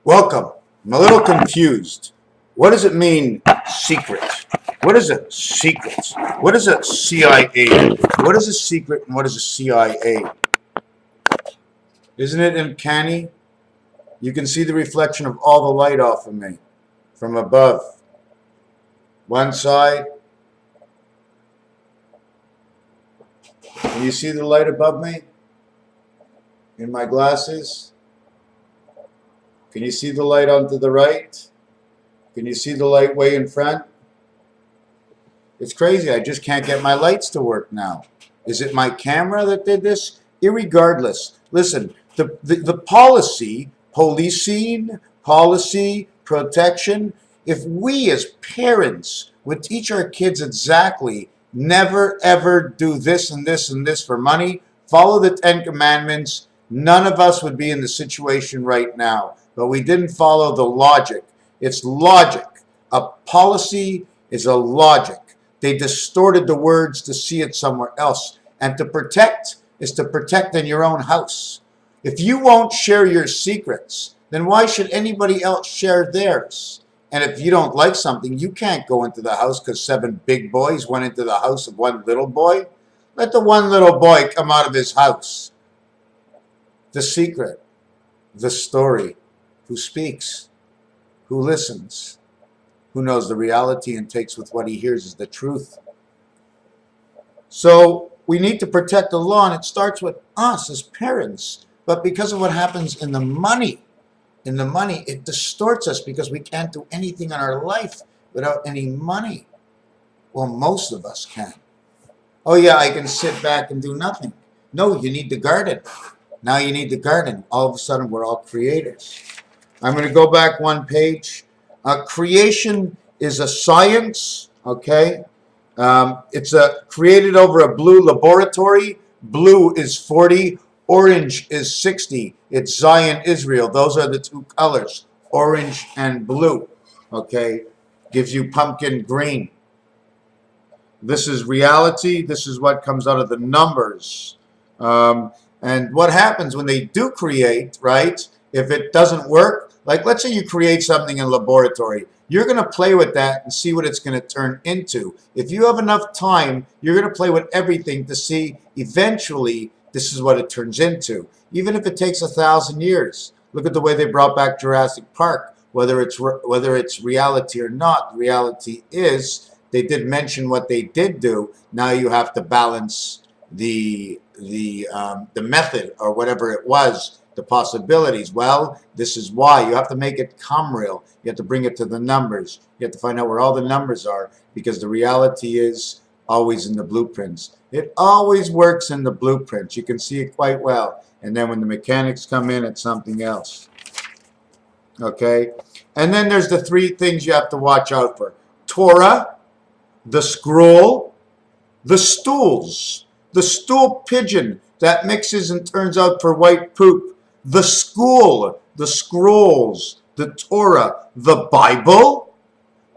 Welcome. I'm a little confused. What does it mean, secret? What is a secret? What is a CIA? What is a secret and what is a CIA? Isn't it uncanny? You can see the reflection of all the light off of me from above. One side. Can you see the light above me in my glasses? Can you see the light onto the right? Can you see the light way in front? It's crazy. I just can't get my lights to work now. Is it my camera that did this? Irregardless. Listen, the policy, policing, policy, protection, if we as parents would teach our kids exactly, never ever do this and this and this for money, follow the 10 Commandments, none of us would be in the situation right now. But we didn't follow the logic. It's logic. A policy is a logic. They distorted the words to see it somewhere else. And to protect is to protect in your own house. If you won't share your secrets, then why should anybody else share theirs? And if you don't like something, you can't go into the house because 7 big boys went into the house of 1 little boy. Let the 1 little boy come out of his house. The secret, the story, who speaks, who listens, who knows the reality and takes with what he hears as the truth. So we need to protect the law, and it starts with us as parents. But because of what happens in the money, it distorts us because we can't do anything in our life without any money. Well, most of us can. Oh yeah, I can sit back and do nothing. No, you need the garden. Now you need the garden. All of a sudden, we're all creators. I'm going to go back 1 page. Creation is a science, okay? It's created over a blue laboratory. Blue is 40. Orange is 60. It's Zion, Israel. Those are the 2 colors, orange and blue, okay? Gives you pumpkin green. This is reality. This is what comes out of the numbers. And what happens when they do create, right? If it doesn't work, like let's say you create something in a laboratory, you're going to play with that and see what it's going to turn into. If you have enough time, you're going to play with everything to see eventually this is what it turns into. Even if it takes 1,000 years. Look at the way they brought back Jurassic Park. Whether it's reality or not, the reality is they did mention what they did do. Now you have to balance the method or whatever it was, the possibilities. Well, this is why you have to make it come real. You have to bring it to the numbers. You have to find out where all the numbers are, because the reality is always in the blueprints. It always works in the blueprints. You can see it quite well. And then when the mechanics come in, it's something else. Okay? And then there's the 3 things you have to watch out for. Torah, the scroll, the stools. The stool pigeon that mixes and turns out for white poop. The school, the scrolls, the Torah, the Bible.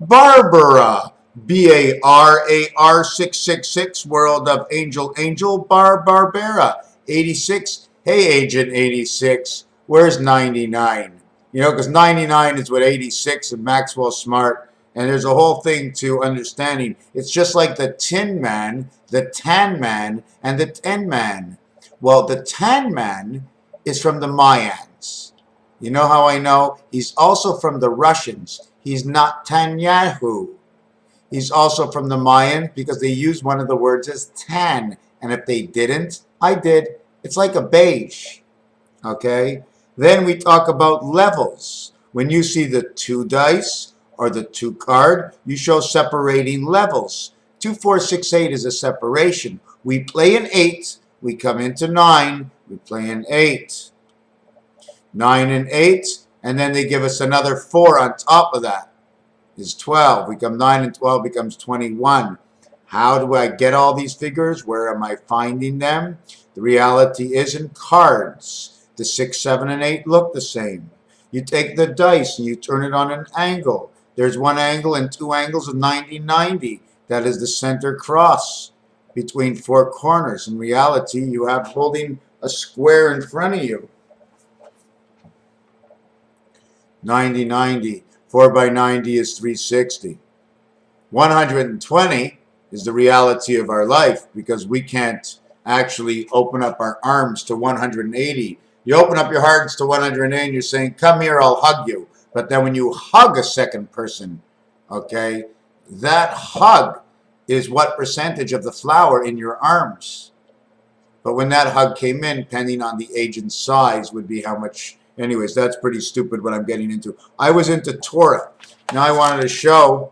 Barbara, BARAR 666, World of Angel, Barbara, 86. Hey, Agent 86, where's 99? You know, because 99 is what 86 and Maxwell Smart. And there's a whole thing to understanding. It's just like the Tin Man, the Tan Man, and the Ten Man. Well, the Tan Man is from the Mayans. You know how I know? He's also from the Russians. He's not Tanyahu. He's also from the Mayans because they use one of the words as tan. And if they didn't, I did. It's like a beige. Okay? Then we talk about levels. When you see the 2 dice or the 2 card, you show separating levels. 2, 4, 6, 8 is a separation. We play an 8. We come into 9. We play an 8. 9 and 8. And then they give us another 4 on top of that. Is 12. We come 9 and 12 becomes 21. How do I get all these figures? Where am I finding them? The reality is in cards. The 6, 7, and 8 look the same. You take the dice and you turn it on an angle. There's 1 angle and 2 angles of 90-90. That is the center cross between 4 corners. In reality, you have holding a square in front of you. 90, 90. 4 by 90 is 360. 120 is the reality of our life because we can't actually open up our arms to 180. You open up your hearts to 180 and you're saying, come here, I'll hug you. But then when you hug a second person, okay, that hug is what percentage of the flower in your arms. But when that hug came in, depending on the age and size, would be how much. Anyways, that's pretty stupid what I'm getting into. I was into Torah. Now I wanted to show.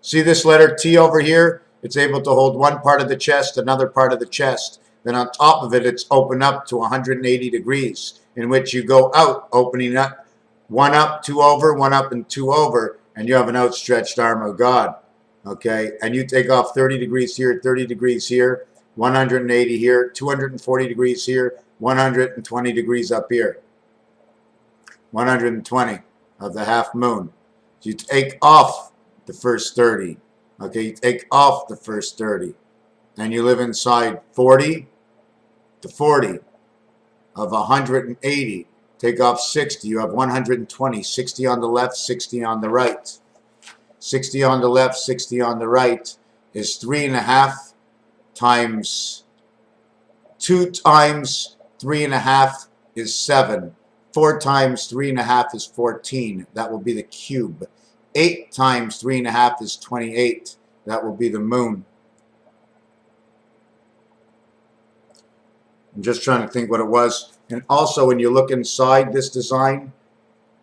See this letter T over here? It's able to hold one part of the chest, another part of the chest. Then on top of it, it's open up to 180 degrees, in which you go out, opening up, two over, one up, and two over, and you have an outstretched arm of God. Okay, and you take off 30 degrees here, 30 degrees here, 180 here, 240 degrees here, 120 degrees up here. 120 of the half moon. So you take off the first 30. Okay, you take off the first 30. And you live inside 40 to 40 of 180. Take off 60. You have 120. 60 on the left, 60 on the right. 60 on the left, 60 on the right is 3.5 times 2 times 3.5 is 7. 4 times 3.5 is 14. That will be the cube. 8 times 3.5 is 28. That will be the moon. I'm just trying to think what it was. And also, when you look inside this design,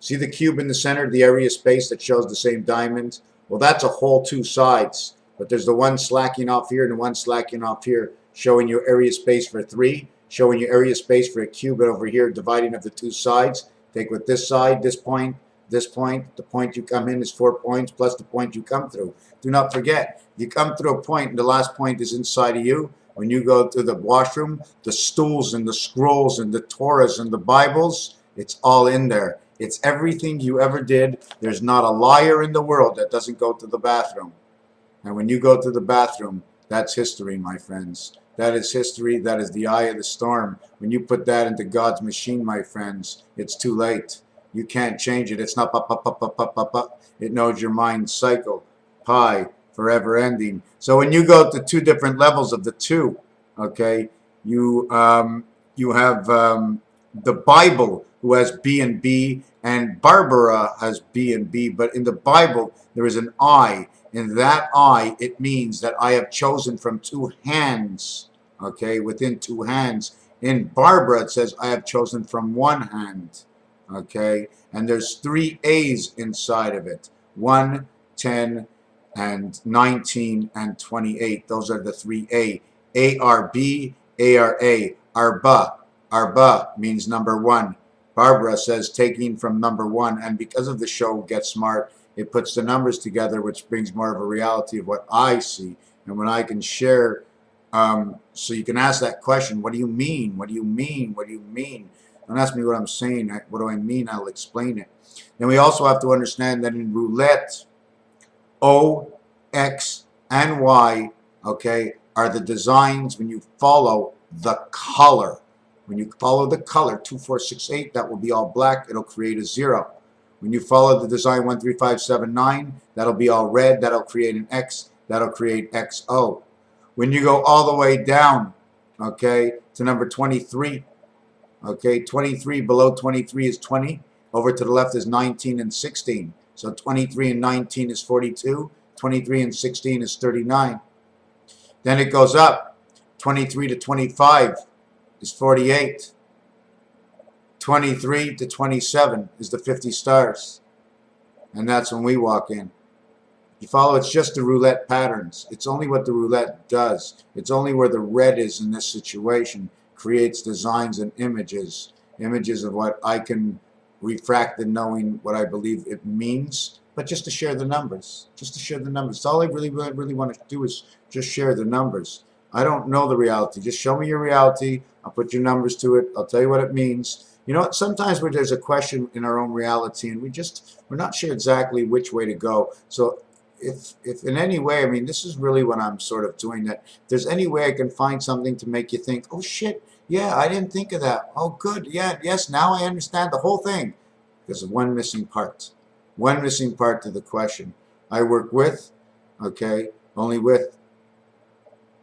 see the cube in the center, the area space that shows the same diamond? Well, that's a whole 2 sides. But there's the one slacking off here and the one slacking off here, showing you area space for 3, showing you area space for a cube, and over here, dividing of the 2 sides. Take with this side, this point, the point you come in is 4 points, plus the point you come through. Do not forget, you come through a point, and the last point is inside of you. When you go to the washroom, the stools and the scrolls and the Torahs and the Bibles, it's all in there. It's everything you ever did. There's not a liar in the world that doesn't go to the bathroom. And when you go to the bathroom, that's history, my friends. That is history. That is the eye of the storm. When you put that into God's machine, my friends, it's too late. You can't change it. It's not up. It knows your mind's cycle. Pi, forever ending. So when you go to 2 different levels of the 2, okay, you have the Bible, who has B and B, and Barbara has B and B, but in the Bible there is an I. In that I, it means that I have chosen from 2 hands, okay, within 2 hands. In Barbara, it says I have chosen from 1 hand, okay, and there's 3 A's inside of it, 1, 10, and 19, and 28. Those are the 3 A. A-R-B, A-R-A, Arba. Arba means number 1. Barbara says taking from number 1, and because of the show Get Smart, it puts the numbers together, which brings more of a reality of what I see. And when I can share, so you can ask that question, what do you mean? What do you mean? What do you mean? Don't ask me what I'm saying. What do I mean? I'll explain it. Then we also have to understand that in roulette, O, X, and Y, okay, are the designs when you follow the color. When you follow the color, 2, 4, 6, 8, that will be all black. It'll create a 0. When you follow the design 1, 3, 5, 7, 9, that'll be all red. That'll create an X. That'll create XO. When you go all the way down, okay, to number 23, okay, 23, below 23 is 20. Over to the left is 19 and 16. So 23 and 19 is 42. 23 and 16 is 39. Then it goes up. 23 to 25 is 48. 23 to 27 is the 50 stars. And that's when we walk in. You follow, it's just the roulette patterns. It's only what the roulette does. It's only where the red is in this situation. Creates designs and images. Images of what I can refract in knowing what I believe it means. But just to share the numbers. Just to share the numbers. It's all I really want to do is just share the numbers. I don't know the reality. Just show me your reality. I'll put your numbers to it. I'll tell you what it means. You know, sometimes where there's a question in our own reality and we're not sure exactly which way to go. So if in any way, I mean, this is really what I'm sort of doing, that if there's any way I can find something to make you think, oh shit, Yeah, I didn't think of that. Oh, good. Yeah, yes, now I understand the whole thing. Because of one missing part. One missing part to the question. I work with, okay, only with.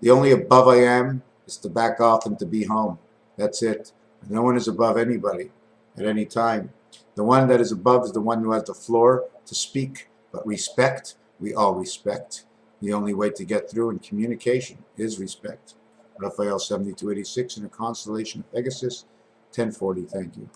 The only above I am is to back off and to be home. That's it. No one is above anybody at any time. The one that is above is the one who has the floor to speak. But respect, we all respect. The only way to get through in communication is respect. Raphael 7286 in a constellation of Pegasus, 1040. Thank you.